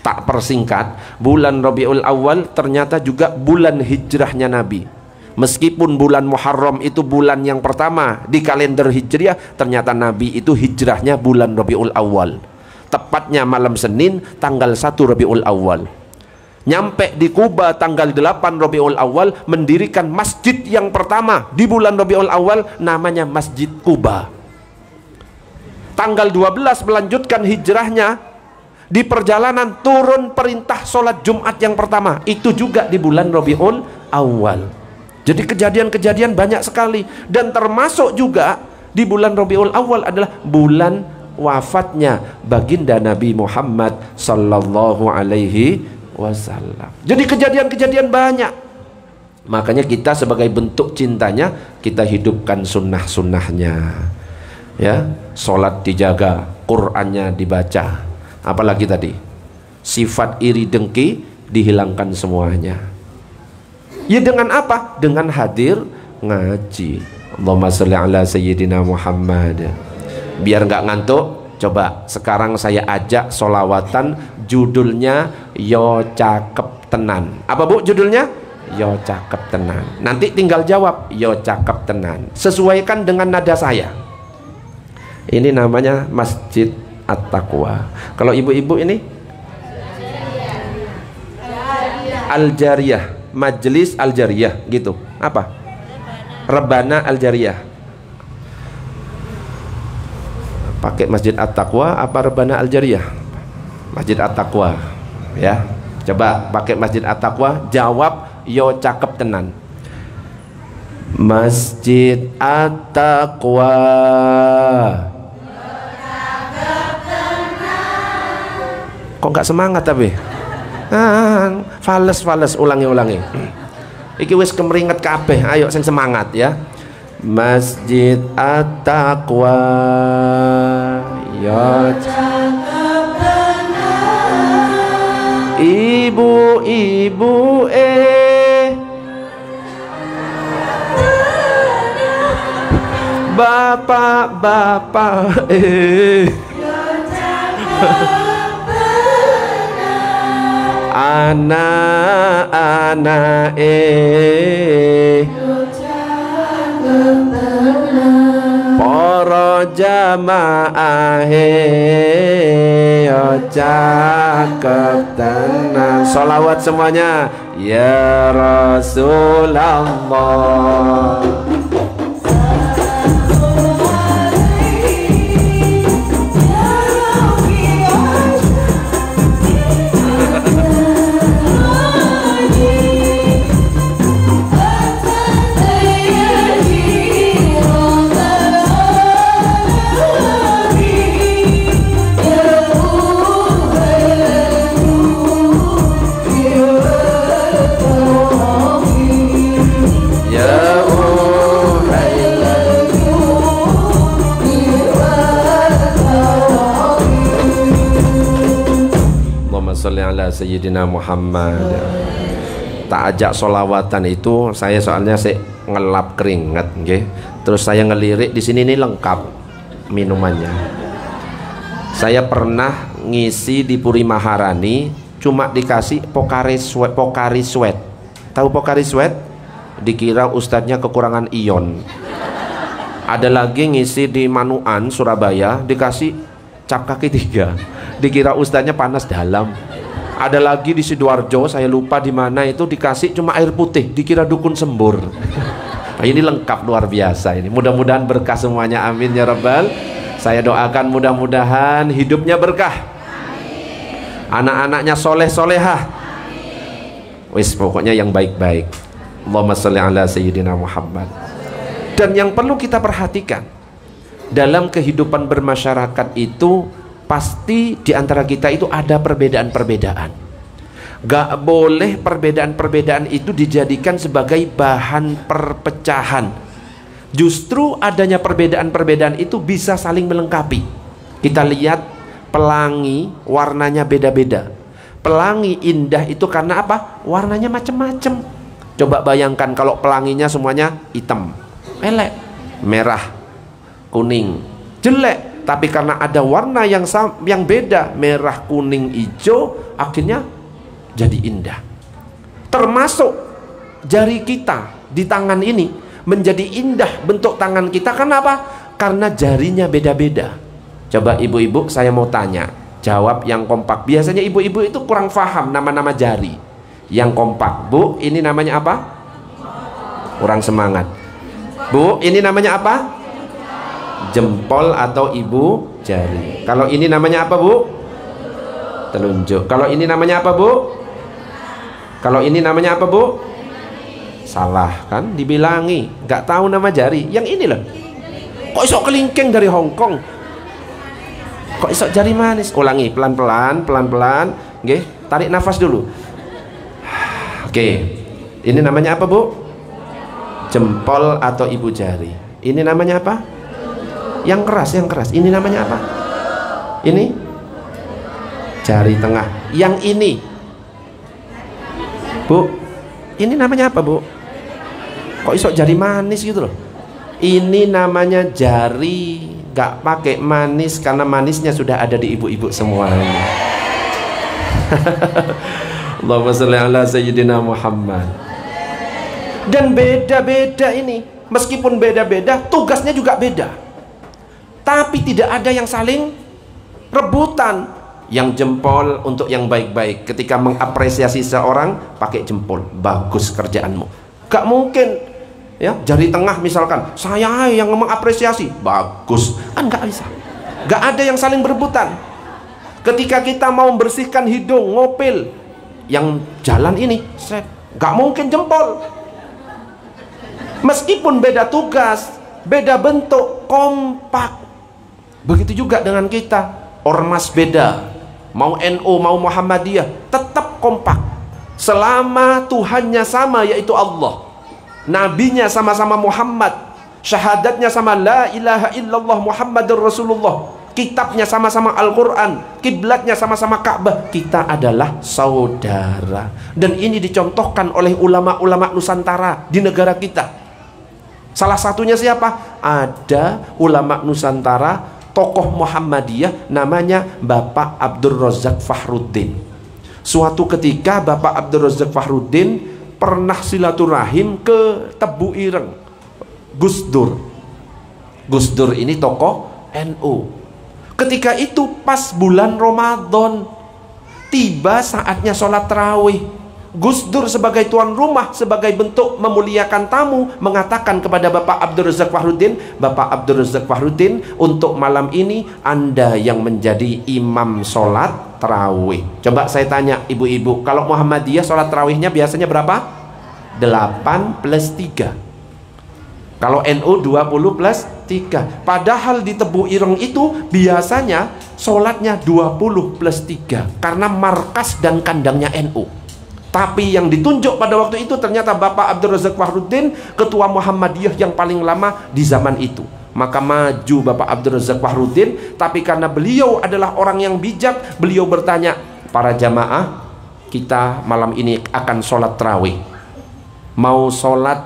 Tak persingkat, bulan Rabiul Awal ternyata juga bulan hijrahnya Nabi. Meskipun bulan Muharram itu bulan yang pertama di kalender Hijriah, ternyata Nabi itu hijrahnya bulan Rabiul Awal. Tepatnya malam Senin tanggal 1 Rabiul Awal. Nyampe di Kuba tanggal 8 Rabiul Awal, mendirikan masjid yang pertama di bulan Rabiul Awal, namanya Masjid Kuba. Tanggal 12 melanjutkan hijrahnya. Di perjalanan turun perintah sholat Jumat yang pertama, itu juga di bulan Rabiul Awal. Jadi kejadian-kejadian banyak sekali. Dan termasuk juga di bulan Rabiul Awal adalah bulan wafatnya baginda Nabi Muhammad sallallahu alaihi wasallam. Jadi kejadian-kejadian banyak. Makanya kita sebagai bentuk cintanya, kita hidupkan sunnah-sunnahnya. Ya, sholat dijaga, Qur'annya dibaca. Apalagi tadi, sifat iri dengki dihilangkan semuanya. Ya dengan apa? Dengan hadir ngaji. Allahumma sholli ala sayyidina Muhammad. Biar nggak ngantuk, Coba sekarang saya ajak solawatan, judulnya Yo Cakep Tenan. Apa Bu judulnya? Yo Cakep Tenan. Nanti tinggal jawab Yo Cakep Tenan. Sesuaikan dengan nada saya. Ini namanya Masjid At-Taqwa. Kalau ibu-ibu ini Al-Jariyah, Majelis Al-Jariyah gitu. Apa? Rebana Al-Jariyah. Pakai Masjid At-Taqwa apa Rebana Al-Jariyah? Masjid At-Taqwa ya. Coba pakai Masjid At-Taqwa, jawab Yo Cakep Tenan. Masjid At-Taqwa. Kok nggak semangat tapi? Fales, ulangi. Iki wis kemeringet kabeh, ayo sing semangat ya. Masjid At-Taqwa. Ya ibu-ibu bapak-bapak anak-anak para jamaah yo cakep tenan. Sholawat semuanya ya Rasulullah. Sholli ala Sayyidina Muhammad. Tak ajak solawatan itu saya soalnya ngelap keringat, okay? Terus saya ngelirik di sini nih lengkap minumannya. Saya pernah ngisi di Puri Maharani, cuma dikasih Pocari Sweat. Tahu Pocari Sweat? Dikira ustadznya kekurangan ion. Ada lagi ngisi di Manuan Surabaya, dikasih cap kaki 3, dikira ustadznya panas dalam. Ada lagi di Sidoarjo, saya lupa di mana itu, dikasih cuma air putih, dikira dukun sembur. Nah, ini lengkap luar biasa ini. Mudah-mudahan berkah semuanya, amin ya rabbal. Saya doakan mudah-mudahan hidupnya berkah, anak-anaknya soleh solehah, wis pokoknya yang baik-baik. Allahumma sholli ala Sayyidina Muhammad. Dan yang perlu kita perhatikan dalam kehidupan bermasyarakat itu, pasti di antara kita itu ada perbedaan-perbedaan. Gak boleh perbedaan-perbedaan itu dijadikan sebagai bahan perpecahan. Justru adanya perbedaan-perbedaan itu bisa saling melengkapi. Kita lihat pelangi warnanya beda-beda. Pelangi indah itu karena apa? Warnanya macam-macam. Coba bayangkan kalau pelanginya semuanya hitam, elek, merah, kuning, jelek. Tapi karena ada warna yang beda, merah, kuning, hijau, akhirnya jadi indah. Termasuk jari kita di tangan ini menjadi indah bentuk tangan kita. Kenapa? Karena jarinya beda-beda. Coba ibu-ibu saya mau tanya, jawab yang kompak. Biasanya ibu-ibu itu kurang paham nama-nama jari. Yang kompak, Bu, ini namanya apa? Kurang semangat. Bu, ini namanya apa? Jempol atau ibu jari. Kalau ini namanya apa, Bu? Telunjuk. Kalau ini namanya apa, Bu? Kalau ini namanya apa, Bu? Salah kan, dibilangi nggak tahu nama jari. Yang ini loh. Kok isok kelingking dari Hongkong? Kok isok jari manis? Ulangi pelan-pelan, pelan-pelan. Oke, tarik nafas dulu. Oke. Ini namanya apa, Bu? Jempol atau ibu jari. Ini namanya apa? Yang keras, yang keras. Ini namanya apa? Ini jari tengah. Yang ini, Bu, ini namanya apa, Bu? Kok isok jari manis gitu loh? Ini namanya jari gak pakai manis karena manisnya sudah ada di ibu-ibu semuanya. Allahumma sholli ala sayyidina Muhammad. Dan beda-beda ini, meskipun beda-beda, tugasnya juga beda. Tapi tidak ada yang saling rebutan. Yang jempol untuk yang baik-baik, ketika mengapresiasi seorang pakai jempol, bagus kerjaanmu. Gak mungkin ya jari tengah misalkan, saya yang mengapresiasi, bagus, kan gak bisa. Gak ada yang saling berebutan. Ketika kita mau membersihkan hidung, ngopil, yang jalan ini gak mungkin jempol. Meskipun beda tugas, beda bentuk, kompak. Begitu juga dengan kita, ormas beda, mau NU mau Muhammadiyah, tetap kompak. Selama Tuhannya sama, yaitu Allah, nabinya sama-sama Muhammad, syahadatnya sama la ilaha illallah Muhammadur Rasulullah, kitabnya sama-sama Al-Quran, kiblatnya sama-sama Ka'bah, kita adalah saudara. Dan ini dicontohkan oleh ulama-ulama Nusantara di negara kita. Salah satunya siapa? Ada ulama Nusantara, tokoh Muhammadiyah, namanya Bapak Abdul Razak Fakhruddin. Suatu ketika Bapak Abdul Razak Fakhruddin pernah silaturahim ke Tebu Ireng, Gus Dur. Gus Dur ini tokoh NU. Ketika itu pas bulan Ramadan, tiba saatnya sholat tarawih. Gus Dur sebagai tuan rumah, sebagai bentuk memuliakan tamu, mengatakan kepada Bapak Abdul Razak Fakhruddin, Bapak Abdul Razak Fakhruddin, untuk malam ini Anda yang menjadi imam sholat tarawih. Coba saya tanya ibu-ibu, kalau Muhammadiyah sholat tarawihnya biasanya berapa? 8 plus 3. Kalau NU 20 plus 3. Padahal di Tebu Ireng itu biasanya sholatnya 20 plus 3, karena markas dan kandangnya NU. Tapi yang ditunjuk pada waktu itu ternyata Bapak Abdul Razak Fakhruddin, ketua Muhammadiyah yang paling lama di zaman itu. Maka maju Bapak Abdul Razak Fakhruddin, tapi karena beliau adalah orang yang bijak, beliau bertanya, para jamaah, kita malam ini akan sholat tarawih. Mau sholat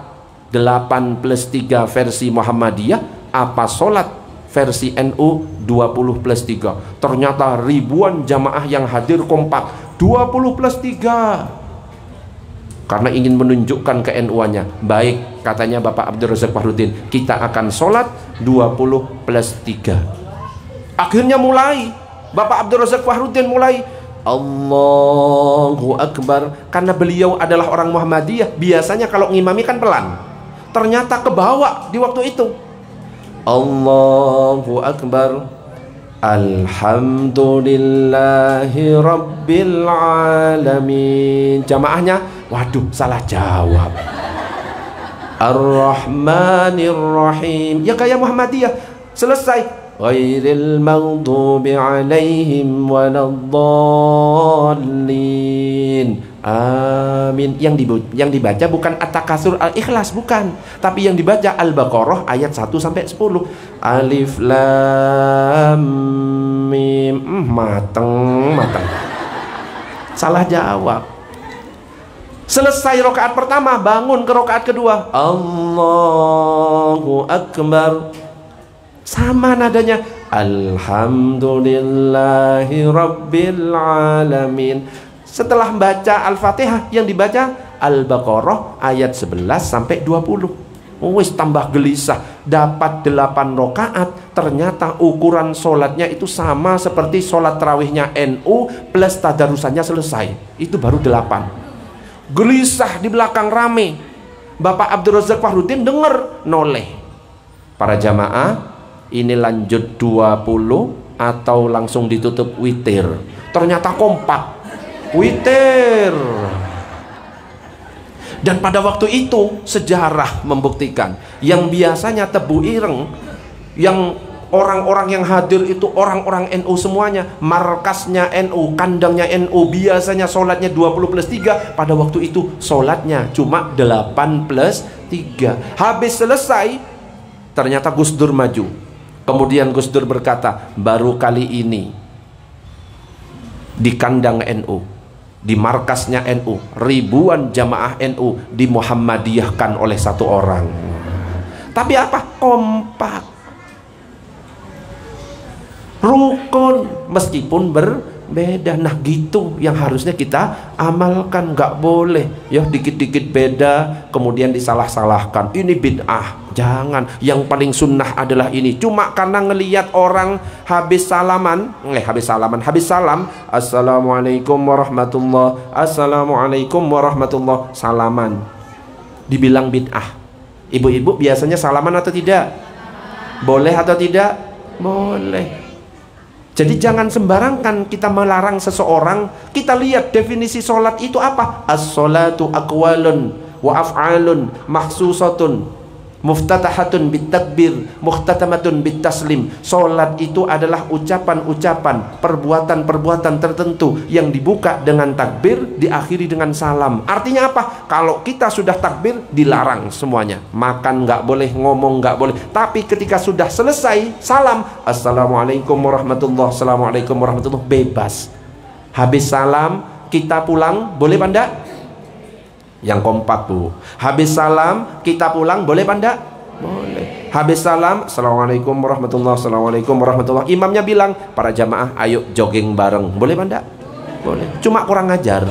8 plus 3 versi Muhammadiyah, apa sholat versi NU 20 plus 3? Ternyata ribuan jamaah yang hadir kompak 20 plus 3. Karena ingin menunjukkan ke NU-nya. Baik, katanya Bapak Abdul Razak Fakhruddin, kita akan sholat 20 plus 3. Akhirnya mulai Bapak Abdul Razak Fakhruddin mulai Allahu Akbar. Karena beliau adalah orang Muhammadiyah, biasanya kalau ngimami kan pelan. Ternyata kebawa di waktu itu. Allahu Akbar. Alhamdulillahi Rabbil Alamin. Jamaahnya, waduh, salah jawab. Ar-Rahmanir Rahim. Ya kayak Muhammadiyah. Selesai. Ghairil maghdubi alaihim waladdallin. Amin. Yang dibaca bukan At-Takasur Al-Ikhlas, bukan, tapi yang dibaca Al-Baqarah ayat 1 sampai 10. Alif Lam Mim. Mateng. Salah jawab. Selesai rakaat pertama, bangun ke rakaat kedua. Allahu Akbar. Sama nadanya. Alhamdulillahi Rabbil Alamin. Setelah membaca Al-Fatihah, yang dibaca Al-Baqarah ayat 11 sampai 20. Wis tambah gelisah, dapat 8 rakaat. Ternyata ukuran sholatnya itu sama seperti sholat tarawihnya NU plus tadarusannya selesai. Itu baru 8. Gelisah, di belakang rame. Bapak Abdul Razak Fakhruddin dengar, noleh. Para jamaah, ini lanjut 20 atau langsung ditutup witir? Ternyata kompak. Witir. Dan pada waktu itu sejarah membuktikan, yang biasanya Tebu Ireng, yang orang-orang yang hadir itu orang-orang NU semuanya, markasnya NU, kandangnya NU, biasanya sholatnya 20 plus 3, pada waktu itu sholatnya cuma 8 plus 3. Habis selesai, ternyata Gus Dur maju. Kemudian Gus Dur berkata, baru kali ini di kandang NU, di markasnya NU, ribuan jamaah NU dimuhammadiyahkan oleh satu orang. Tapi apa? Kompak. rukun meskipun berbeda. Nah gitu yang harusnya kita amalkan. Nggak boleh ya dikit-dikit beda kemudian disalah-salahkan, ini bid'ah. Jangan, yang paling sunnah adalah ini. Cuma karena ngelihat orang habis salam, assalamualaikum warahmatullah, assalamualaikum warahmatullah, salaman, dibilang bid'ah. Ibu-ibu biasanya salaman atau tidak? Boleh atau tidak? Boleh. Jadi jangan sembarangan kita melarang seseorang. Kita lihat definisi sholat itu apa? As-sholatu aqwalun wa af'alun mahsusatun muftatahatun bitakbir muhtatamatun bitaslim. Sholat itu adalah ucapan-ucapan, perbuatan-perbuatan tertentu yang dibuka dengan takbir, diakhiri dengan salam. Artinya apa? Kalau kita sudah takbir, dilarang semuanya. Makan nggak boleh, ngomong nggak boleh. Tapi ketika sudah selesai salam, assalamualaikum warahmatullah, assalamualaikum warahmatullah, bebas. Habis salam kita pulang, boleh apa enggak? Yang kompak bu, habis salam kita pulang, boleh apa enggak? Boleh. Habis salam, assalamualaikum warahmatullah, assalamualaikum warahmatullah, imamnya bilang para jamaah ayo jogging bareng, boleh apa enggak? Boleh. Cuma kurang ajar.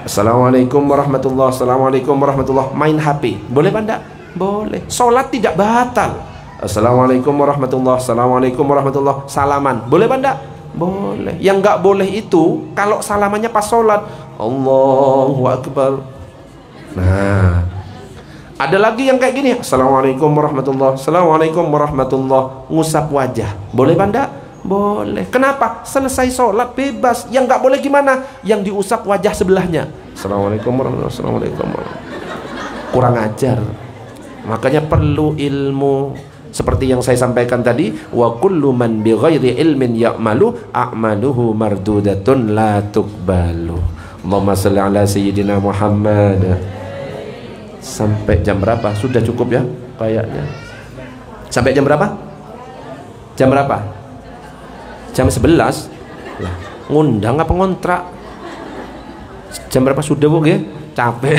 Assalamualaikum warahmatullah, assalamualaikum warahmatullah, main HP, boleh apa enggak? Boleh. Sholat tidak batal. Assalamualaikum warahmatullah, assalamualaikum warahmatullah, salaman, boleh apa enggak? Boleh. Yang nggak boleh itu kalau salamannya pas sholat, Allahu Akbar. Nah, ada lagi yang kayak gini, assalamualaikum warahmatullah, assalamualaikum warahmatullah, ngusap wajah, boleh apa enggak? Boleh. Kenapa? Selesai sholat bebas. Yang nggak boleh gimana? Yang diusap wajah sebelahnya. Assalamualaikum warahmatullah, assalamualaikum warahmatullah. Kurang ajar. Makanya perlu ilmu. Seperti yang saya sampaikan tadi, wa kullu man bi ghairi ilmin ya'malu a'maluhu mardudatun la tuqbalu. Allahumma shalli ala sayyidina Muhammad. Sampai jam berapa? Sudah cukup ya kayaknya. Sampai jam berapa? Jam berapa? Jam 11. Lah, ngundang apa ngontrak? Jam berapa sudah Bu? Capek.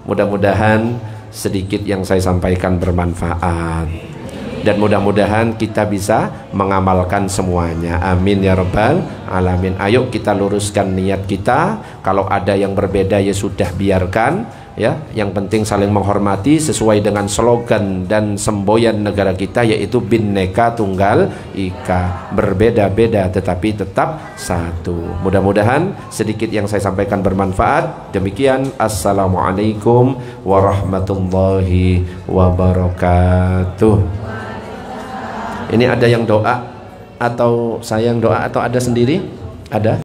Mudah-mudahan sedikit yang saya sampaikan bermanfaat dan mudah-mudahan kita bisa mengamalkan semuanya. Amin ya rabbal alamin. Ayo kita luruskan niat kita. Kalau ada yang berbeda ya sudah, biarkan ya. Yang penting saling menghormati sesuai dengan slogan dan semboyan negara kita, yaitu Bhinneka Tunggal Ika, berbeda-beda tetapi tetap satu. Mudah-mudahan sedikit yang saya sampaikan bermanfaat. Demikian, assalamualaikum warahmatullahi wabarakatuh. Ini ada yang doa atau saya yang doa atau ada sendiri? Ada?